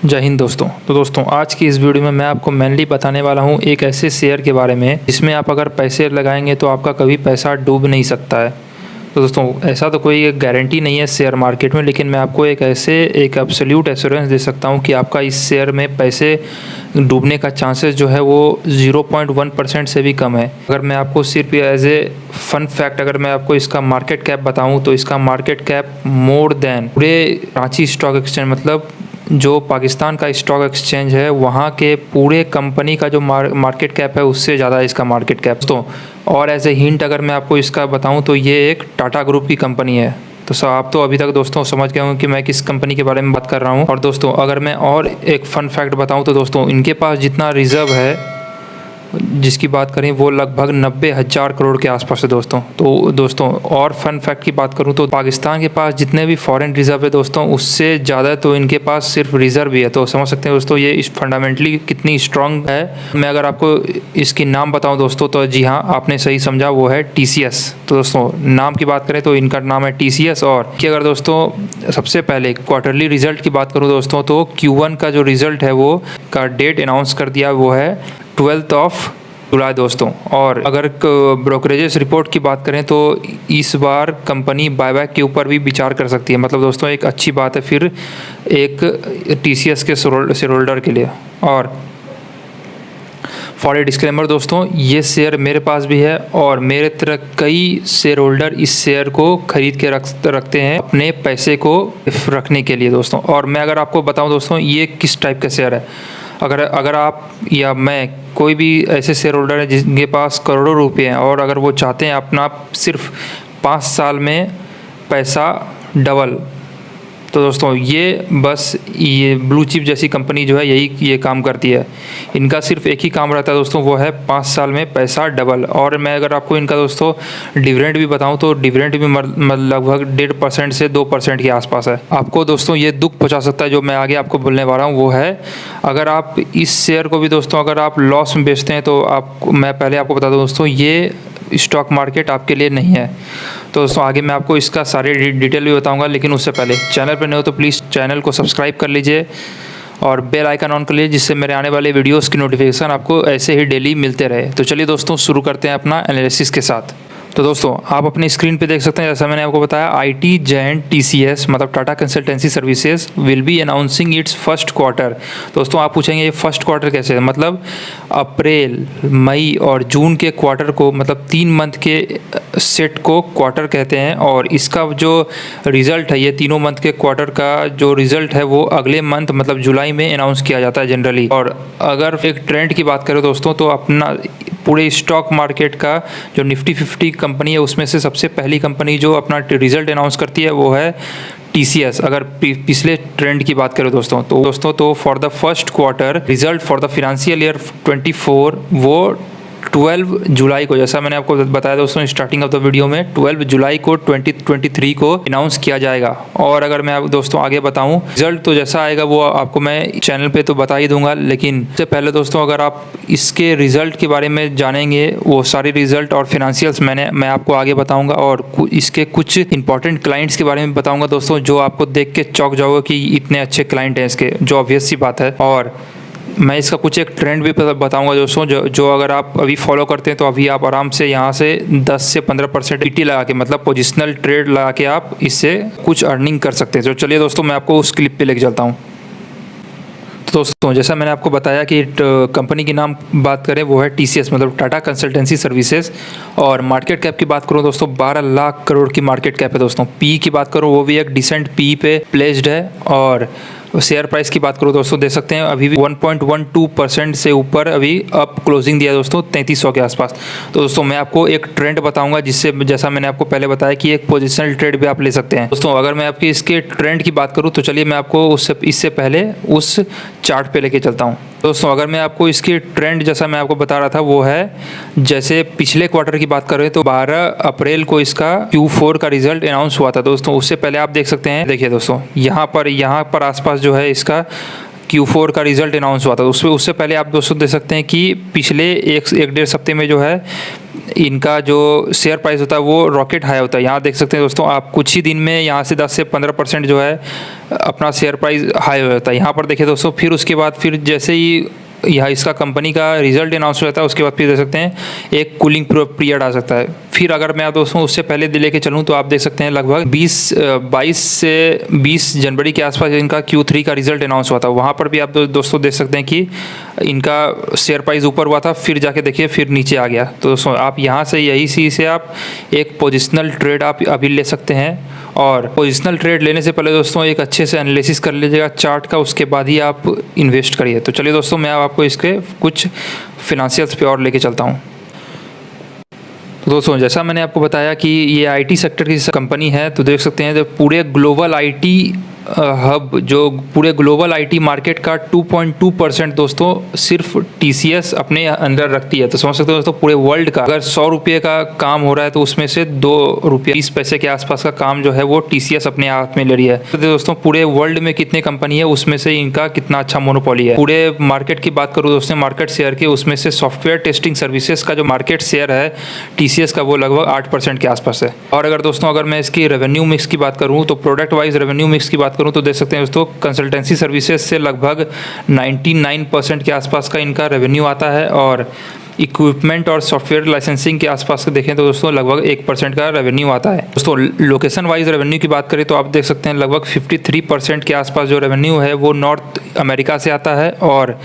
जय हिंद दोस्तों। तो दोस्तों आज की इस वीडियो में मैं आपको मेनली बताने वाला हूं एक ऐसे शेयर के बारे में जिसमें आप अगर पैसे लगाएंगे तो आपका कभी पैसा डूब नहीं सकता है। तो दोस्तों ऐसा तो कोई गारंटी नहीं है शेयर मार्केट में, लेकिन मैं आपको एक एब्सोल्यूट एश्योरेंस दे सकता हूं कि आपका इस शेयर में पैसे डूबने का चांसेस जो है वो 0.1% से भी कम है। अगर मैं आपको सिर्फ एज ए फन फैक्ट अगर मैं आपको इसका मार्केट कैप बताऊं तो इसका मार्केट कैप मोर देन पूरे रांची स्टॉक एक्सचेंज, मतलब जो पाकिस्तान का स्टॉक एक्सचेंज है वहाँ के पूरे कंपनी का जो मार्केट कैप है उससे ज़्यादा है इसका मार्केट कैप। तो और एज ए हिंट अगर मैं आपको इसका बताऊं तो ये एक टाटा ग्रुप की कंपनी है। तो आप तो अभी तक दोस्तों समझ गए होंगे कि मैं किस कंपनी के बारे में बात कर रहा हूं। और दोस्तों अगर मैं और एक फ़न फैक्ट बताऊं तो दोस्तों इनके पास जितना रिज़र्व है जिसकी बात करें वो लगभग 90,000 करोड़ के आसपास है दोस्तों। तो दोस्तों और फन फैक्ट की बात करूं तो पाकिस्तान के पास जितने भी फॉरेन रिजर्व है दोस्तों उससे ज़्यादा तो इनके पास सिर्फ रिजर्व भी है। तो समझ सकते हैं दोस्तों ये इस फंडामेंटली कितनी स्ट्रांग है। मैं अगर आपको इसकी नाम बताऊँ दोस्तों तो जी हाँ, आपने सही समझा, वो है TCS। तो दोस्तों नाम की बात करें तो इनका नाम है TCS। और कि अगर दोस्तों सबसे पहले क्वार्टरली रिजल्ट की बात करूँ दोस्तों तो Q1 का जो रिजल्ट है वो का डेट अनाउंस कर दिया, वो है 12 जुलाई दोस्तों। और अगर ब्रोकरेजेस रिपोर्ट की बात करें तो इस बार कंपनी बायबैक के ऊपर भी विचार कर सकती है। मतलब दोस्तों एक अच्छी बात है फिर एक TCS के शेयर होल्डर के लिए। और फॉर ए डिस्क्लेमर दोस्तों, ये शेयर मेरे पास भी है और मेरे तरह कई शेयर होल्डर इस शेयर को खरीद के रखते हैं अपने पैसे को रखने के लिए दोस्तों। और मैं अगर आपको बताऊं दोस्तों ये किस टाइप का शेयर है, अगर आप या मैं कोई भी ऐसे शेयर होल्डर है जिनके पास करोड़ों रुपए हैं और अगर वो चाहते हैं अपना सिर्फ 5 साल में पैसा डबल, तो दोस्तों ये ब्लू चिप जैसी कंपनी जो है ये काम करती है। इनका सिर्फ एक ही काम रहता है दोस्तों, वो है 5 साल में पैसा डबल। और मैं अगर आपको इनका दोस्तों डिविडेंड भी बताऊं तो डिविडेंड भी लगभग 1.5% से 2% के आसपास है। आपको दोस्तों ये दुख पहुंचा सकता है जो मैं आगे आपको बोलने वाला हूँ, वो है अगर आप इस शेयर को भी दोस्तों अगर आप लॉस में बेचते हैं तो मैं पहले आपको बता दूँ दोस्तों ये स्टॉक मार्केट आपके लिए नहीं है। तो दोस्तों आगे मैं आपको इसका सारे डिटेल भी बताऊंगा, लेकिन उससे पहले चैनल पर नहीं हो तो प्लीज़ चैनल को सब्सक्राइब कर लीजिए और बेल आइकन ऑन कर लीजिए जिससे मेरे आने वाले वीडियोस की नोटिफिकेशन आपको ऐसे ही डेली मिलते रहे। तो चलिए दोस्तों शुरू करते हैं अपना एनालिसिस के साथ। तो दोस्तों आप अपनी स्क्रीन पे देख सकते हैं, जैसा मैंने आपको बताया IT जायंट TCS मतलब Tata consultancy services will be announcing it's first quarter. दोस्तों आप पूछेंगे ये फर्स्ट क्वार्टर कैसे है, मतलब अप्रैल, मई और जून के क्वार्टर को, मतलब 3 मंथ के सेट को क्वार्टर कहते हैं। और इसका जो रिज़ल्ट है, ये तीनों मंथ के क्वार्टर का जो रिज़ल्ट है वो अगले मंथ मतलब जुलाई में अनाउंस किया जाता है जनरली। और अगर एक ट्रेंड की बात करें दोस्तों तो अपना पूरे स्टॉक मार्केट का जो निफ्टी 50 कंपनी है उसमें से सबसे पहली कंपनी जो अपना रिजल्ट अनाउंस करती है वो है TCS। अगर पिछले ट्रेंड की बात करें दोस्तों तो for the first quarter result for the financial year 24 वो 12 जुलाई को, जैसा मैंने आपको बताया दोस्तों स्टार्टिंग ऑफ द वीडियो में, 12 जुलाई को 2023 को अनाउंस किया जाएगा। और अगर मैं आप दोस्तों आगे बताऊं रिजल्ट तो जैसा आएगा वो आपको मैं चैनल पे तो बता ही दूंगा, लेकिन इससे पहले दोस्तों अगर आप इसके रिजल्ट के बारे में जानेंगे वो सारे रिजल्ट और फिनेंशियल्स मैं आपको आगे बताऊँगा और इसके कुछ इंपॉर्टेंट क्लाइंट्स के बारे में बताऊँगा दोस्तों जो आपको देख के चौंक जाओगे कि इतने अच्छे क्लाइंट हैं इसके, जो ऑब्वियस सी बात है। और मैं इसका कुछ एक ट्रेंड भी बताऊंगा दोस्तों जो अगर आप अभी फॉलो करते हैं तो अभी आप आराम से यहाँ से 10 से 15% PT लगा के, मतलब पोजिशनल ट्रेड लगा के आप इससे कुछ अर्निंग कर सकते हैं। तो चलिए दोस्तों मैं आपको उस क्लिप पे लेके चलता हूँ। तो दोस्तों जैसा मैंने आपको बताया कि कंपनी की नाम बात करें वो है TCS मतलब टाटा कंसल्टेंसी सर्विसेज। और मार्केट कैप की बात करूँ दोस्तों 12 लाख करोड़ की मार्केट कैप है दोस्तों। PE की बात करूँ वो भी एक डिसेंट PE पे प्लेस्ड है। और शेयर प्राइस की बात करूँ दोस्तों देख सकते हैं अभी भी 1.12% से ऊपर अभी अप क्लोजिंग दिया दोस्तों 3300 के आसपास। तो दोस्तों मैं आपको एक ट्रेंड बताऊंगा जिससे, जैसा मैंने आपको पहले बताया कि एक पोजिशनल ट्रेड भी आप ले सकते हैं दोस्तों। अगर मैं आपकी इसके ट्रेंड की बात करूँ तो चलिए मैं आपको इससे पहले उस चार्ट पे लेके चलता हूँ दोस्तों। अगर मैं आपको इसकी ट्रेंड जैसा मैं आपको बता रहा था वो है, जैसे पिछले क्वार्टर की बात करें तो 12 अप्रैल को इसका Q4 का रिजल्ट अनाउंस हुआ था दोस्तों। उससे पहले आप देख सकते हैं, देखिए दोस्तों यहाँ पर आसपास जो है इसका Q4 का रिजल्ट अनाउंस हुआ था, उससे पहले आप दोस्तों देख सकते हैं कि पिछले एक डेढ़ हफ्ते में जो है इनका जो शेयर प्राइस होता है वो रॉकेट हाई होता है। यहाँ देख सकते हैं दोस्तों आप, कुछ ही दिन में यहाँ से 10 से 15% जो है अपना शेयर प्राइस हाई हो जाता है। यहाँ पर देखिए दोस्तों, फिर उसके बाद फिर जैसे ही यह इसका कंपनी का रिजल्ट अनाउंस हो जाता है उसके बाद फिर देख सकते हैं एक कूलिंग पीरियड आ सकता है। फिर अगर मैं दोस्तों उससे पहले लेके चलूँ तो आप देख सकते हैं लगभग 22 से 20 जनवरी के आसपास इनका Q3 का रिजल्ट अनाउंस हुआ था। वहाँ पर भी आप दोस्तों देख सकते हैं कि इनका शेयर प्राइस ऊपर हुआ था, फिर जाके देखिए फिर नीचे आ गया। तो दोस्तों आप यहाँ से यही सी से आप एक पोजिशनल ट्रेड आप अभी ले सकते हैं। और पोजिशनल ट्रेड लेने से पहले दोस्तों एक अच्छे से एनालिसिस कर लीजिएगा चार्ट का, उसके बाद ही आप इन्वेस्ट करिए। तो चलिए दोस्तों मैं आपको इसके कुछ फिनेंशियल्स पे और लेके चलता हूँ। तो दोस्तों जैसा मैंने आपको बताया कि ये आईटी सेक्टर की कंपनी है, तो देख सकते हैं जब पूरे ग्लोबल आईटी हब, जो पूरे ग्लोबल आईटी मार्केट का 2.2% दोस्तों सिर्फ टीसीएस अपने अंदर रखती है। तो समझ सकते हो दोस्तों पूरे वर्ल्ड का अगर 100 रुपये का काम हो रहा है तो उसमें से 2 रुपये 20 पैसे के आसपास का काम जो है वो टीसीएस अपने हाथ में ले रही है। तो दोस्तों पूरे वर्ल्ड में कितने कंपनी है उसमें से इनका कितना अच्छा मोनोपोली है। पूरे मार्केट की बात करूँ दोस्तों, मार्केट शेयर के, उसमें से सॉफ्टवेयर टेस्टिंग सर्विसेज का जो मार्केट शेयर है टीसीएस का वो लगभग 8% के आसपास है। और अगर दोस्तों अगर मैं इसकी रेवेन्यू मिक्स की बात करूँ तो प्रोडक्ट वाइज रेवेन्यू मिक्स की बात करूँ तो देख सकते हैं दोस्तों कंसल्टेंसी सर्विसेज से लगभग 99% के आसपास का इनका रेवेन्यू आता है, और इक्विपमेंट और सॉफ्टवेयर लाइसेंसिंग के आसपास देखें तो दोस्तों लगभग 1% का रेवेन्यू आता है। दोस्तों लोकेशन वाइज रेवेन्यू की बात करें तो आप देख सकते हैं लगभग 53% के आसपास जो रेवेन्यू है वो नॉर्थ अमेरिका से आता है, और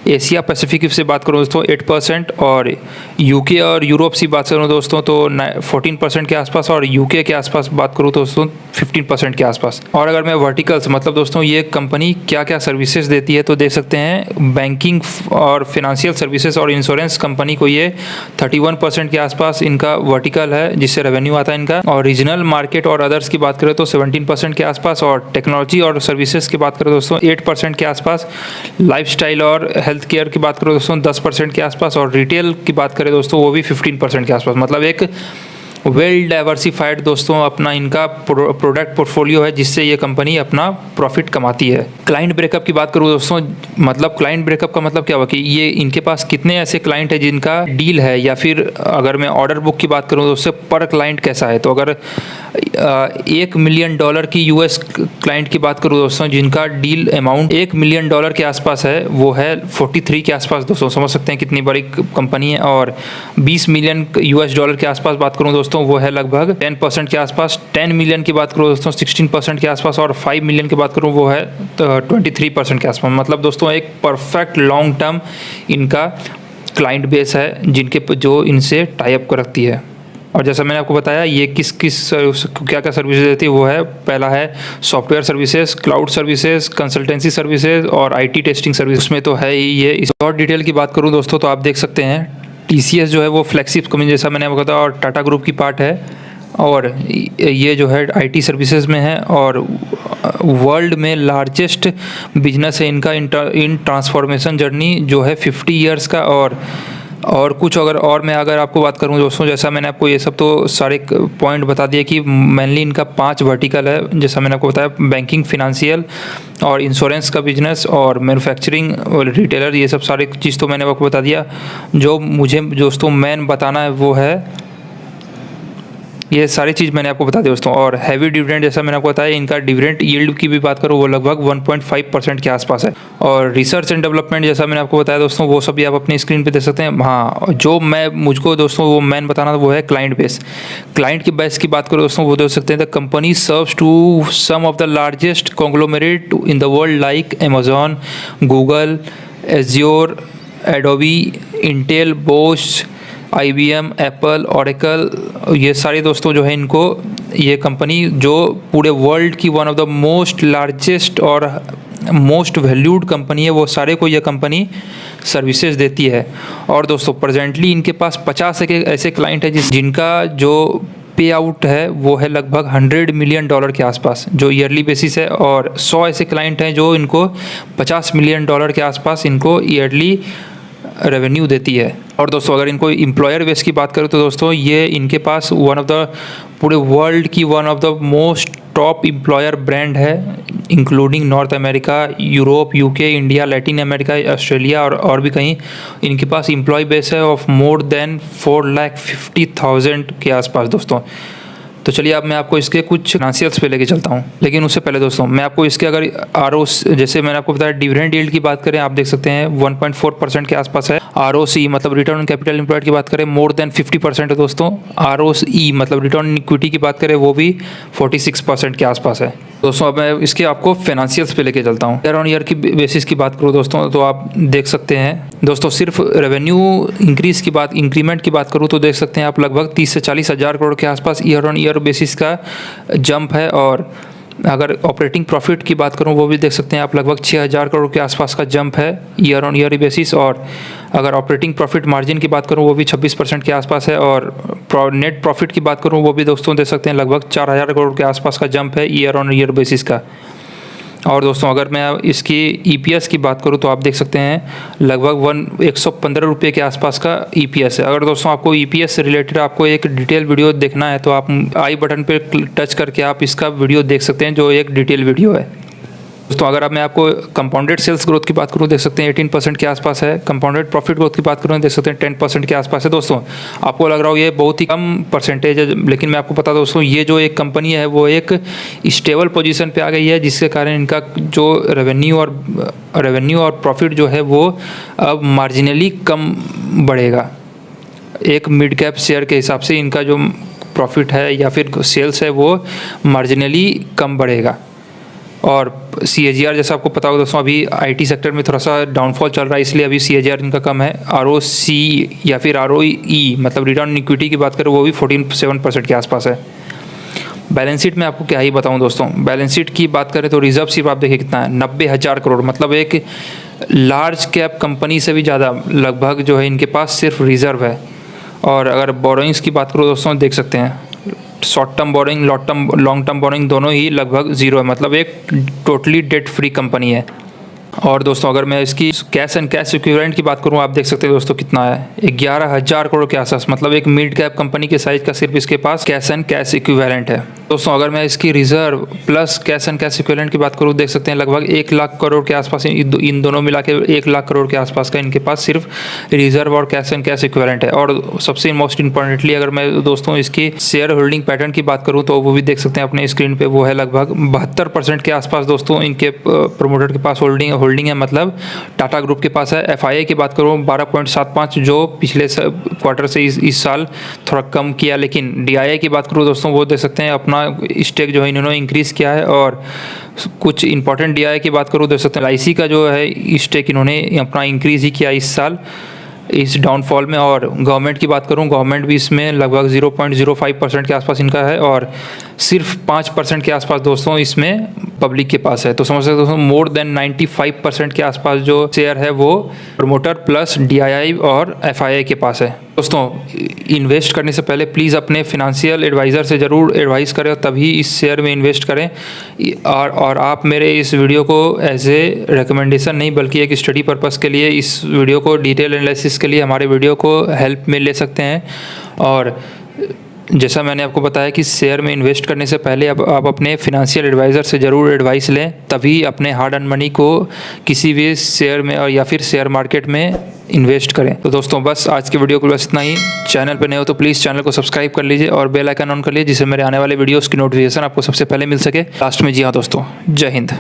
एशिया पैसिफिक से बात करूँ दोस्तों 8%, और यूके और यूरोप से बात करूँ दोस्तों तो 14% के आसपास, और यूके के आसपास बात करूँ तो दोस्तों 15% के आसपास। और अगर मैं वर्टिकल्स मतलब दोस्तों ये कंपनी क्या क्या सर्विसेज देती है तो देख सकते हैं बैंकिंग और फिनेंशियल सर्विसेज और इंश्योरेंस कंपनी को ये 31% के आसपास इनका वर्टिकल है जिससे रेवेन्यू आता है इनका। और रीजनल मार्केट और अदर्स की बात करें तो 17% के आसपास, और टेक्नोलॉजी और सर्विसेज की बात करें दोस्तों 8% के आसपास, लाइफस्टाइल और हेल्थ केयर की बात करें दोस्तों 10% के आसपास, और रिटेल की बात करें दोस्तों वो भी 15% के आसपास। मतलब एक वेल डाइवर्सिफाइड दोस्तों अपना इनका प्रोडक्ट पोर्टफोलियो है जिससे ये कंपनी अपना प्रॉफिट कमाती है। क्लाइंट ब्रेकअप की बात करूँ दोस्तों, मतलब क्लाइंट ब्रेकअप का मतलब क्या हुआ कि ये इनके पास कितने ऐसे क्लाइंट है जिनका डील है, या फिर अगर मैं ऑर्डर बुक की बात करूँ तो उससे पर क्लाइंट कैसा है। तो अगर $1 मिलियन की यूएस क्लाइंट की बात करूँ दोस्तों जिनका डील अमाउंट $1 मिलियन के आसपास है वो है 43 के आसपास। दोस्तों समझ सकते हैं कितनी बड़ी कंपनी है। और $20 मिलियन के आसपास बात करूँ दोस्तों वो है लगभग 10% के आसपास। 10 मिलियन की बात करूँ दोस्तों 16% के आसपास, और 5 मिलियन की बात करूँ वो है 23% के आसपास। मतलब दोस्तों एक परफेक्ट लॉन्ग टर्म इनका क्लाइंट बेस है जिनके जो इनसे टाई अप रखती है। और जैसा मैंने आपको बताया ये किस क्या क्या सर्विसेज देती है वो है, पहला है software services, cloud services, consultancy services और आईटी टेस्टिंग सर्विस, उसमें तो है ही ये। इस और डिटेल की बात करूँ दोस्तों तो आप देख सकते हैं टीसीएस जो है वो फ्लैगशिप कंपनी जैसा मैंने आपको बताया और टाटा ग्रुप की पार्ट है, और ये जो है आईटी सर्विसेज में है, और वर्ल्ड में लार्जेस्ट बिजनेस है इनका इन ट्रांसफॉर्मेशन जर्नी जो है 50 ईयर्स का। और कुछ अगर आपको बात करूं दोस्तों, जैसा मैंने आपको ये सब तो सारे पॉइंट बता दिए कि मेनली इनका 5 वर्टिकल है जैसा मैंने आपको बताया, बैंकिंग, फिनेंशियल और इंश्योरेंस का बिजनेस और मैन्युफैक्चरिंग और रिटेलर, ये सब सारे चीज़ तो मैंने आपको बता दिया। जो मुझे दोस्तों मेन बताना है वो है ये सारी चीज़ मैंने आपको बता दी दोस्तों। और हैवी डिविडेंड जैसा मैंने आपको बताया, इनका डिविडेंड यील्ड की भी बात करूँ वो लगभग 1.5% के आसपास है। और रिसर्च एंड डेवलपमेंट जैसा मैंने आपको बताया दोस्तों वो सब भी आप अपनी स्क्रीन पे देख सकते हैं। हाँ, जो मुझको दोस्तों वो मेन बताना था वो है क्लाइंट बेस। क्लाइंट की बेस की बात करूँ दोस्तों वो देख सकते हैं the company serves to some of the largest conglomerate in the world like Amazon, Google, Azure, Adobe, Intel, Bosch, IBM, Apple, Oracle, ये सारे दोस्तों जो है इनको ये कंपनी जो पूरे वर्ल्ड की one of the most largest और मोस्ट वैल्यूड कंपनी है वो सारे को ये कंपनी सर्विसेज देती है। और दोस्तों प्रेजेंटली इनके पास 50 ऐसे क्लाइंट है जिनका जो पे आउट है वो है लगभग $100 मिलियन के आसपास जो ईयरली बेसिस है, और 100 ऐसे क्लाइंट हैं जो इनको $50 मिलियन के आसपास इनको ईयरली रेवेन्यू देती है। और दोस्तों अगर इनको एम्प्लॉयर बेस की बात करें तो दोस्तों ये इनके पास पूरे वर्ल्ड की one of the most top employer brand है including North America, Europe, UK, India, Latin America, Australia और भी कहीं। इनके पास एम्प्लॉय बेस है ऑफ मोर देन 4,50,000 के आसपास दोस्तों। तो चलिए अब मैं आपको इसके कुछ फाइनेंशियल्स पे लेके चलता हूँ, लेकिन उससे पहले दोस्तों मैं आपको इसके अगर जैसे मैंने आपको बताया डिविडेंड यील्ड की बात करें, आप देख सकते हैं 1.4% के आसपास है। ROC मतलब रिटर्न ऑन कैपिटल एम्प्लॉयड की बात करें मोर देन 50% है दोस्तों। ROE मतलब रिटर्न ऑन इक्विटी की बात करें वो भी 46% के आसपास है दोस्तों। अब मैं इसके आपको फाइनेंशियल्स पे लेके चलता हूँ। ईयर ऑन ईयर की बेसिस की बात करूँ दोस्तों तो आप देख सकते हैं दोस्तों, सिर्फ रेवेन्यू इंक्रीमेंट की बात करूँ तो देख सकते हैं आप लगभग 30 से 40 हज़ार करोड़ के आसपास ईयर ऑन ईयर बेसिस का जंप है। और अगर ऑपरेटिंग प्रॉफिट की बात करूं वो भी देख सकते हैं आप लगभग 6,000 करोड़ के आसपास का जंप है ईयर ऑन ईयर बेसिस। और अगर ऑपरेटिंग प्रॉफिट मार्जिन की बात करूं वो भी 26% के आसपास है। और नेट प्रॉफिट की बात करूं वो भी दोस्तों देख सकते हैं लगभग 4,000 करोड़ के आसपास का जंप है ईयर ऑन ईयर बेसिस का। और दोस्तों अगर मैं इसकी EPS की बात करूं तो आप देख सकते हैं लगभग 115 रुपये के आसपास का EPS है। अगर दोस्तों आपको EPS से रिलेटेड आपको एक डिटेल वीडियो देखना है तो आप आई बटन पर टच करके आप इसका वीडियो देख सकते हैं जो एक डिटेल वीडियो है दोस्तों। अगर अब मैं आपको कंपाउंडेड सेल्स ग्रोथ की बात करूं देख सकते हैं 18% के आसपास है। कंपाउंडेड प्रॉफिट ग्रोथ की बात करूं देख सकते हैं 10% के आसपास है दोस्तों। आपको लग रहा हो ये बहुत ही कम परसेंटेज है, लेकिन मैं आपको बता दूं दोस्तों ये जो एक कंपनी है वो एक स्टेबल पोजीशन पे आ गई है, जिसके कारण इनका जो रेवेन्यू और प्रॉफिट जो है वो अब मार्जिनली कम बढ़ेगा। एक मिड कैप शेयर के हिसाब से इनका जो प्रॉफिट है या फिर सेल्स है वो मार्जिनली कम बढ़ेगा। और CAGR जैसा आपको पता होगा दोस्तों अभी IT सेक्टर में थोड़ा सा डाउनफॉल चल रहा है, इसलिए अभी CAGR इनका कम है। ROC या फिर ROE मतलब रिटर्न ऑन इक्विटी की बात करें वो भी 47% के आसपास है। बैलेंस शीट में आपको क्या ही बताऊं दोस्तों, बैलेंस शीट की बात करें तो रिजर्व सिर्फ आप देखिए कितना है 90,000 करोड़, मतलब एक लार्ज कैप कंपनी से भी ज़्यादा लगभग जो है इनके पास सिर्फ रिजर्व है। और अगर बोरोइंग्स की बात करो दोस्तों देख सकते हैं short term borrowing long term borrowing दोनों ही लगभग जीरो है, मतलब एक टोटली डेट फ्री कंपनी है। और दोस्तों अगर मैं इसकी कैश एंड कैश इक्विवेलेंट की बात करूं आप देख सकते हैं दोस्तों कितना है 11,000 करोड़ के आसपास, मतलब एक मिड कैप कंपनी के साइज का सिर्फ इसके पास कैश एंड कैश इक्विवेलेंट है दोस्तों। अगर मैं इसकी reserve plus cash and cash equivalent की बात करूं देख सकते हैं लगभग 1 लाख करोड़ के आसपास, इन दोनों मिला के 1 लाख करोड़ के आसपास का इनके पास सिर्फ रिजर्व और कैश एंड कैश इक्विवेलेंट है। और सबसे मोस्ट इंपॉर्टेंटली अगर मैं दोस्तों इसकी शेयर होल्डिंग पैटर्न की बात करूँ तो वो भी देख सकते हैं अपने स्क्रीन पर, वो है लगभग 72% के आसपास दोस्तों इनके प्रोमोटर के पास होल्डिंग है, मतलब टाटा ग्रुप के पास है। FII की बात करूँ 12.75 जो पिछले क्वार्टर से इस साल थोड़ा कम किया, लेकिन DII की बात करूँ दोस्तों वो देख सकते हैं अपना स्टेक जो है इन्होंने इंक्रीज़ किया है। और कुछ इंपॉर्टेंट DII की बात करूँ देख सकते हैं LIC का जो है स्टेक इन्होंने अपना इंक्रीज़ ही किया इस साल इस डाउनफॉल में। और गवर्नमेंट की बात करूं गवर्नमेंट भी इसमें लगभग 0.05% के आसपास इनका है, और सिर्फ 5% के आसपास दोस्तों इसमें पब्लिक के पास है। तो समझ सकते हो दोस्तों मोर देन 95% के आसपास जो शेयर है वो प्रमोटर प्लस DII और FII के पास है। दोस्तों इन्वेस्ट करने से पहले प्लीज़ अपने फिनेंशियल एडवाइज़र से ज़रूर एडवाइस करें, तभी इस शेयर में इन्वेस्ट करें। और आप मेरे इस वीडियो को एज ए रिकमेंडेशन नहीं बल्कि एक स्टडी पर्पस के लिए इस वीडियो को डिटेल एनालिसिस के लिए हमारे वीडियो को हेल्प में ले सकते हैं। और जैसा मैंने आपको बताया कि शेयर में इन्वेस्ट करने से पहले अब आप अपने फिनेंशियल एडवाइज़र से ज़रूर एडवाइस लें, तभी अपने हार्ड अर्न मनी को किसी भी शेयर में और या फिर शेयर मार्केट में इन्वेस्ट करें। तो दोस्तों बस आज की वीडियो को बस इतना ही। चैनल पर नए हो तो प्लीज़ चैनल को सब्सक्राइब कर लीजिए और बेल आइकन ऑन कर लीजिए, जिससे मेरे आने वाले वीडियोज़ की नोटिफिकेशन आपको सबसे पहले मिल सके लास्ट में। जी हाँ दोस्तों, जय हिंद।